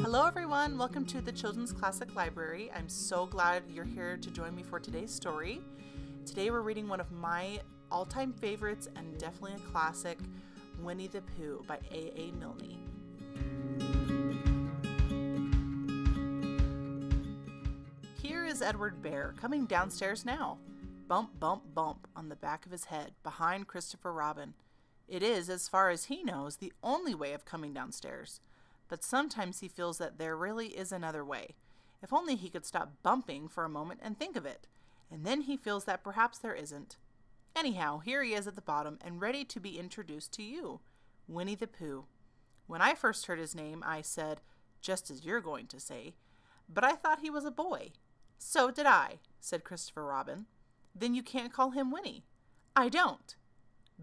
Hello everyone, welcome to the Children's Classic Library. I'm so glad you're here to join me for today's story. Today we're reading one of my all-time favorites and definitely a classic, Winnie the Pooh by A.A. Milne. Here is Edward Bear coming downstairs now. Bump, bump, bump on the back of his head behind Christopher Robin. It is, as far as he knows, the only way of coming downstairs. But sometimes he feels that there really is another way. If only he could stop bumping for a moment and think of it. And then he feels that perhaps there isn't. Anyhow, here he is at the bottom and ready to be introduced to you, Winnie the Pooh. When I first heard his name, I said, just as you're going to say, but I thought he was a boy. So did I, said Christopher Robin. Then you can't call him Winnie. I don't.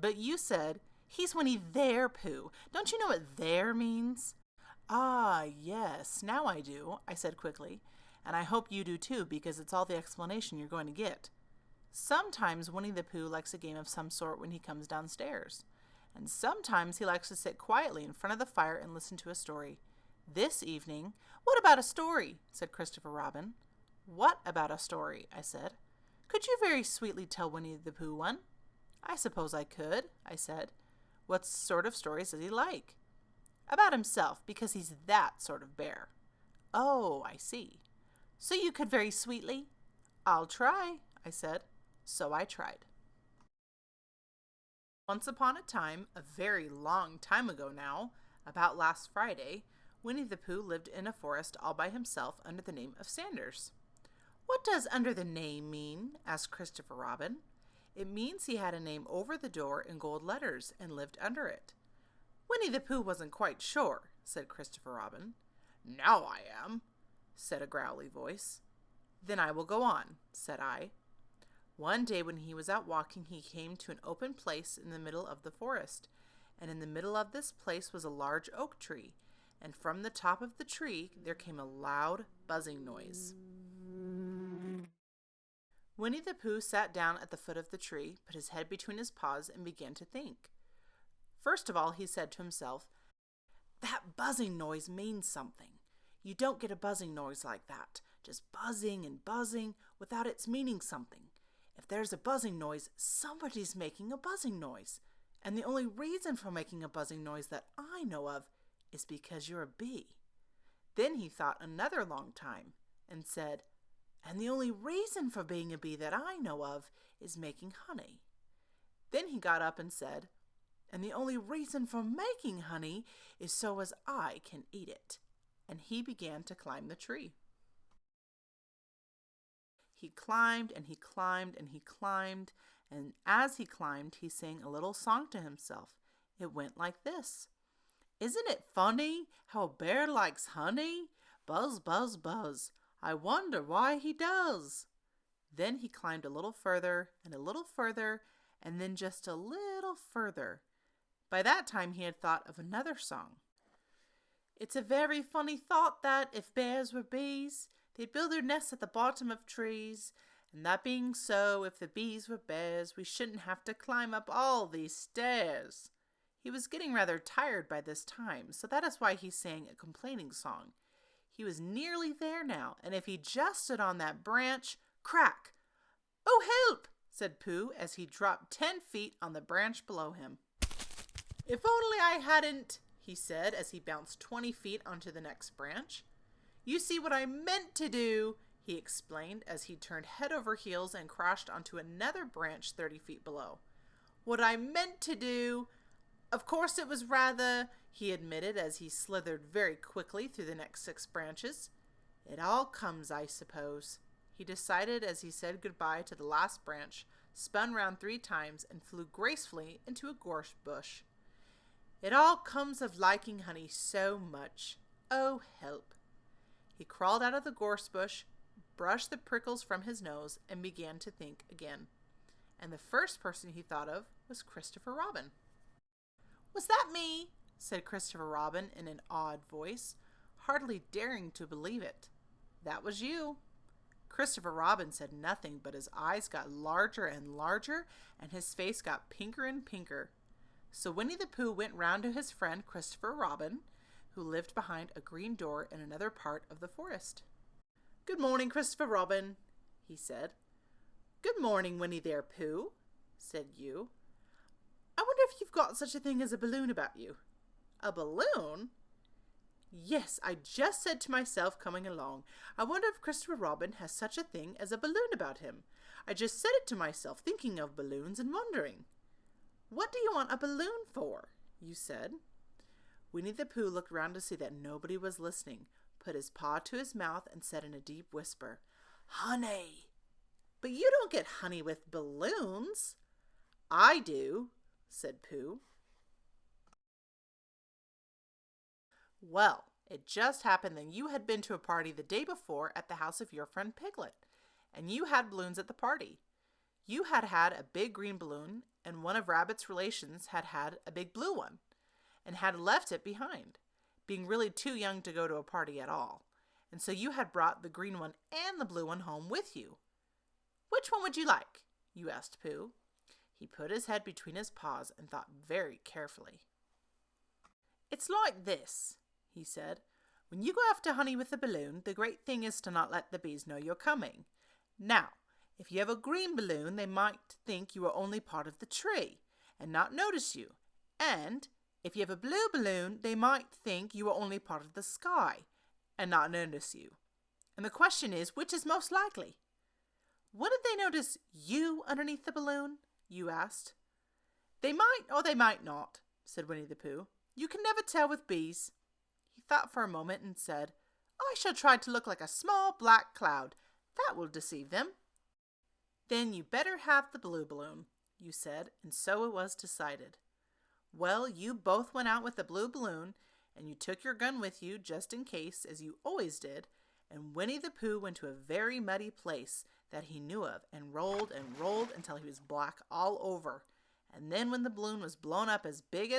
But you said, he's Winnie their Pooh. Don't you know what their means? Ah, yes, now I do, I said quickly, and I hope you do too, because it's all the explanation you're going to get. Sometimes Winnie the Pooh likes a game of some sort when he comes downstairs, and sometimes he likes to sit quietly in front of the fire and listen to a story. This evening, what about a story? Said Christopher Robin. What about a story? I said. Could you very sweetly tell Winnie the Pooh one? I suppose I could, I said. What sort of stories does he like? About himself, because he's that sort of bear. Oh, I see. So you could very sweetly? I'll try, I said. So I tried. Once upon a time, a very long time ago now, about last Friday, Winnie the Pooh lived in a forest all by himself under the name of Sanders. What does under the name mean? Asked Christopher Robin. It means he had a name over the door in gold letters and lived under it. Winnie the Pooh wasn't quite sure, said Christopher Robin. Now I am, said a growly voice. Then I will go on, said I. One day when he was out walking, he came to an open place in the middle of the forest, and in the middle of this place was a large oak tree, and from the top of the tree there came a loud buzzing noise. Winnie the Pooh sat down at the foot of the tree, put his head between his paws, and began to think. First of all, he said to himself, that buzzing noise means something. You don't get a buzzing noise like that, just buzzing and buzzing without its meaning something. If there's a buzzing noise, somebody's making a buzzing noise. And the only reason for making a buzzing noise that I know of is because you're a bee. Then he thought another long time and said, and the only reason for being a bee that I know of is making honey. Then he got up and said, and the only reason for making honey is so as I can eat it. And he began to climb the tree. He climbed and he climbed and he climbed, and as he climbed, he sang a little song to himself. It went like this. Isn't it funny how a bear likes honey? Buzz, buzz, buzz. I wonder why he does. Then he climbed a little further and a little further, and then just a little further. By that time he had thought of another song. It's a very funny thought that, if bears were bees, they'd build their nests at the bottom of trees. And that being so, if the bees were bears, we shouldn't have to climb up all these stairs. He was getting rather tired by this time, so that is why he sang a complaining song. He was nearly there now, and if he just stood on that branch, crack! Oh, help! Said Pooh as he dropped 10 feet on the branch below him. If only I hadn't, he said as he bounced 20 feet onto the next branch. You see what I meant to do, he explained as he turned head over heels and crashed onto another branch 30 feet below. What I meant to do, of course it was rather, he admitted as he slithered very quickly through the next 6 branches. It all comes, I suppose, he decided as he said goodbye to the last branch, spun round 3 times, and flew gracefully into a gorse bush. It all comes of liking honey so much. Oh, help. He crawled out of the gorse bush, brushed the prickles from his nose, and began to think again. And the first person he thought of was Christopher Robin. Was that me? Said Christopher Robin in an awed voice, hardly daring to believe it. That was you. Christopher Robin said nothing, but his eyes got larger and larger, and his face got pinker and pinker. So Winnie the Pooh went round to his friend Christopher Robin, who lived behind a green door in another part of the forest. "Good morning, Christopher Robin," he said. "Good morning, Winnie the Pooh," said you. "I wonder if you've got such a thing as a balloon about you." "A balloon?" "Yes, I just said to myself coming along, I wonder if Christopher Robin has such a thing as a balloon about him. I just said it to myself, thinking of balloons and wondering." "What do you want a balloon for?" you said. Winnie the Pooh looked round to see that nobody was listening, put his paw to his mouth, and said in a deep whisper, "Honey." "But you don't get honey with balloons." "I do," said Pooh. Well, it just happened that you had been to a party the day before at the house of your friend Piglet, and you had balloons at the party. You had had a big green balloon, and one of Rabbit's relations had had a big blue one, and had left it behind, being really too young to go to a party at all. And so you had brought the green one and the blue one home with you. "Which one would you like?" you asked Pooh. He put his head between his paws and thought very carefully. "It's like this," he said. "When you go after honey with the balloon, the great thing is to not let the bees know you're coming. Now, if you have a green balloon, they might think you are only part of the tree and not notice you. And if you have a blue balloon, they might think you are only part of the sky and not notice you. And the question is, which is most likely?" "Wouldn't they notice you underneath the balloon?" you asked. "They might or they might not," said Winnie the Pooh. "You can never tell with bees." He thought for a moment and said, "I shall try to look like a small black cloud. That will deceive them." "Then you better have the blue balloon," you said, and so it was decided. Well, you both went out with the blue balloon, and you took your gun with you just in case, as you always did, and Winnie the Pooh went to a very muddy place that he knew of and rolled until he was black all over. And then when the balloon was blown up as big,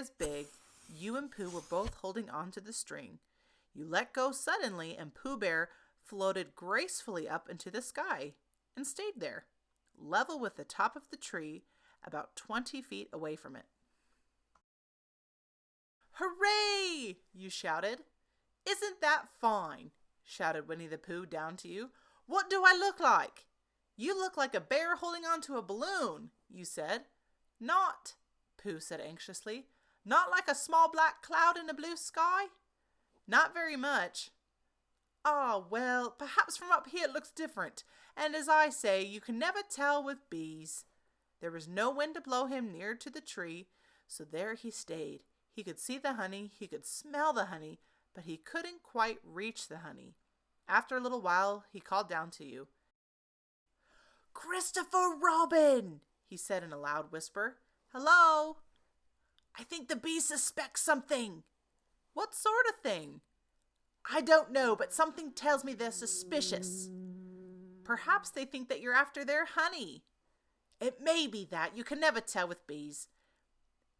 you and Pooh were both holding on to the string. You let go suddenly, and Pooh Bear floated gracefully up into the sky and stayed there, level with the top of the tree, about 20 feet away from it. "Hooray!" you shouted. "Isn't that fine?" shouted Winnie the Pooh down to you. "What do I look like?" "You look like a bear holding on to a balloon," you said. "Not," Pooh said anxiously, "not like a small black cloud in a blue sky?" "Not very much." "Ah, well, perhaps from up here it looks different, and as I say, you can never tell with bees." There was no wind to blow him near to the tree, so there he stayed. He could see the honey, he could smell the honey, but he couldn't quite reach the honey. After a little while, he called down to you. "Christopher Robin," he said in a loud whisper. "Hello?" "I think the bees suspect something." "What sort of thing?" "I don't know, but something tells me they're suspicious." "Perhaps they think that you're after their honey." "It may be that. You can never tell with bees."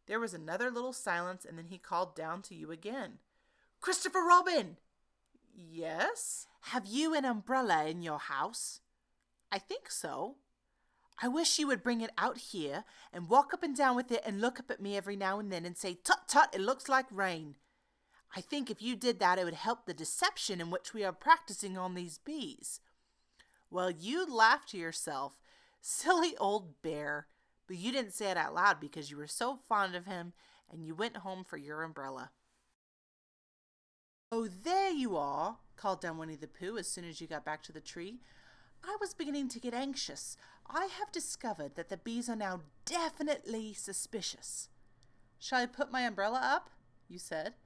There was another little silence, and then he called down to you again. "Christopher Robin." "Yes?" "Have you an umbrella in your house?" "I think so." "I wish you would bring it out here and walk up and down with it and look up at me every now and then and say, 'Tut, tut, it looks like rain.' I think if you did that, it would help the deception in which we are practicing on these bees." Well, you laughed to yourself. Silly old bear. But you didn't say it out loud because you were so fond of him, and you went home for your umbrella. "Oh, there you are," called down Winnie the Pooh as soon as you got back to the tree. "I was beginning to get anxious. I have discovered that the bees are now definitely suspicious." "Shall I put my umbrella up?" you said.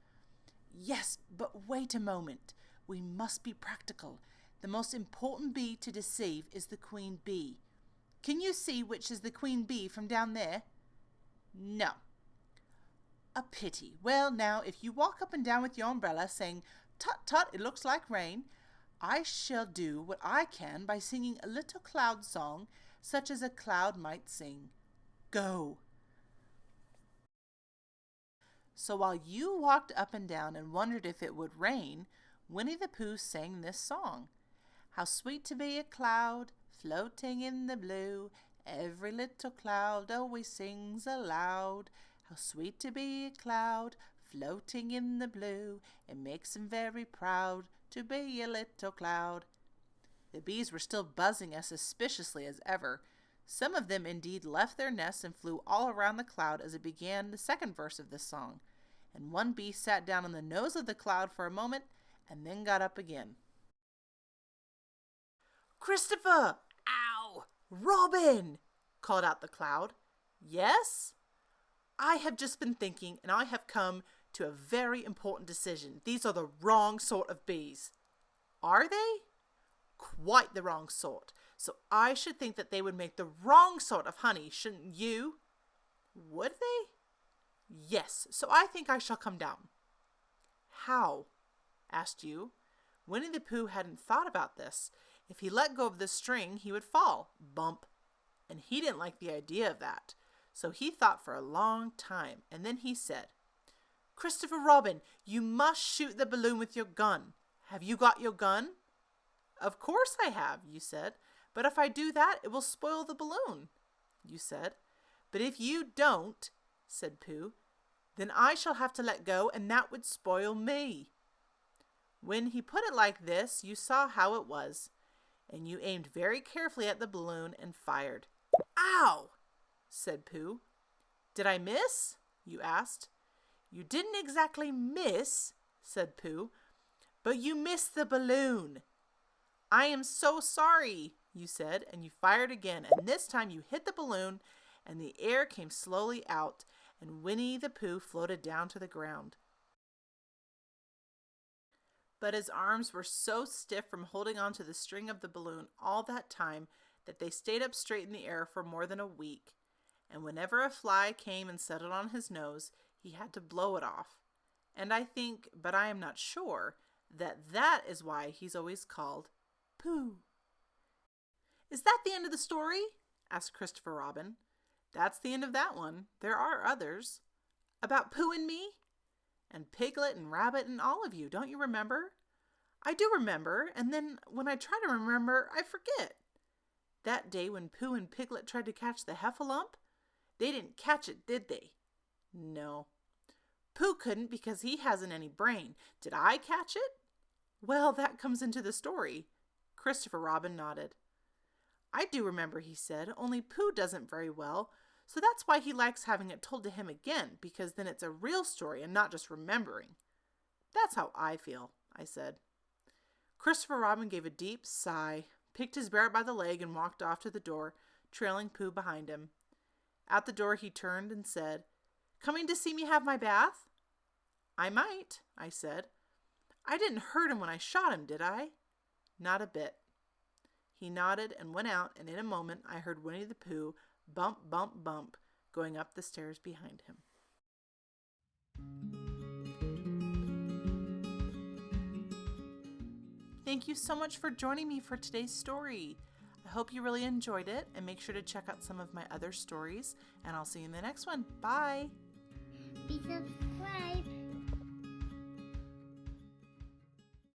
"Yes, but wait a moment. We must be practical. The most important bee to deceive is the queen bee. Can you see which is the queen bee from down there?" "No." "A pity. Well, now, if you walk up and down with your umbrella saying, 'Tut, tut, it looks like rain,' I shall do what I can by singing a little cloud song, such as a cloud might sing. Go." So while you walked up and down and wondered if it would rain, Winnie the Pooh sang this song. "How sweet to be a cloud, floating in the blue. Every little cloud always sings aloud. How sweet to be a cloud, floating in the blue. It makes him very proud to be a little cloud. The bees were still buzzing as suspiciously as ever. Some of them indeed left their nests and flew all around the cloud as it began the second verse of this song. And one bee sat down on the nose of the cloud for a moment and then got up again. Christopher! Ow! Robin! Called out the cloud. Yes? I have just been thinking, and I have come to a very important decision. These are the wrong sort of bees. Are they? Quite the wrong sort. So I should think that they would make the wrong sort of honey, shouldn't you? Would they? Yes, so I think I shall come down. How? Asked you. Winnie the Pooh hadn't thought about this. If he let go of the string, he would fall. Bump. And he didn't like the idea of that. So he thought for a long time, and then he said, Christopher Robin, you must shoot the balloon with your gun. Have you got your gun? Of course I have, you said. But if I do that, it will spoil the balloon, you said. But if you don't, said Pooh, then I shall have to let go, and that would spoil me. When he put it like this, you saw how it was, and you aimed very carefully at the balloon and fired. Ow! Said Pooh. Did I miss? You asked. You didn't exactly miss, said Pooh, but you missed the balloon. I am so sorry, you said, and you fired again, and this time you hit the balloon, and the air came slowly out, and Winnie the Pooh floated down to the ground. But his arms were so stiff from holding on to the string of the balloon all that time that they stayed up straight in the air for more than a week, and whenever a fly came and settled on his nose, he had to blow it off. And I think, but I am not sure, that is why he's always called Pooh. Is that the end of the story? Asked Christopher Robin. That's the end of that one. There are others. About Pooh and me? And Piglet and Rabbit and all of you, don't you remember? I do remember, and then when I try to remember, I forget. That day when Pooh and Piglet tried to catch the heffalump, they didn't catch it, did they? No. Pooh couldn't because he hasn't any brain. Did I catch it? Well, that comes into the story. Christopher Robin nodded. I do remember, he said, only Pooh doesn't very well, so that's why he likes having it told to him again, because then it's a real story and not just remembering. That's how I feel, I said. Christopher Robin gave a deep sigh, picked his bear by the leg, and walked off to the door, trailing Pooh behind him. At the door he turned and said, Coming to see me have my bath? I might, I said. I didn't hurt him when I shot him, did I? Not a bit. He nodded and went out, and in a moment I heard Winnie the Pooh bump, bump, bump, going up the stairs behind him. Thank you so much for joining me for today's story. I hope you really enjoyed it, and make sure to check out some of my other stories, and I'll see you in the next one. Bye! Be subscribed.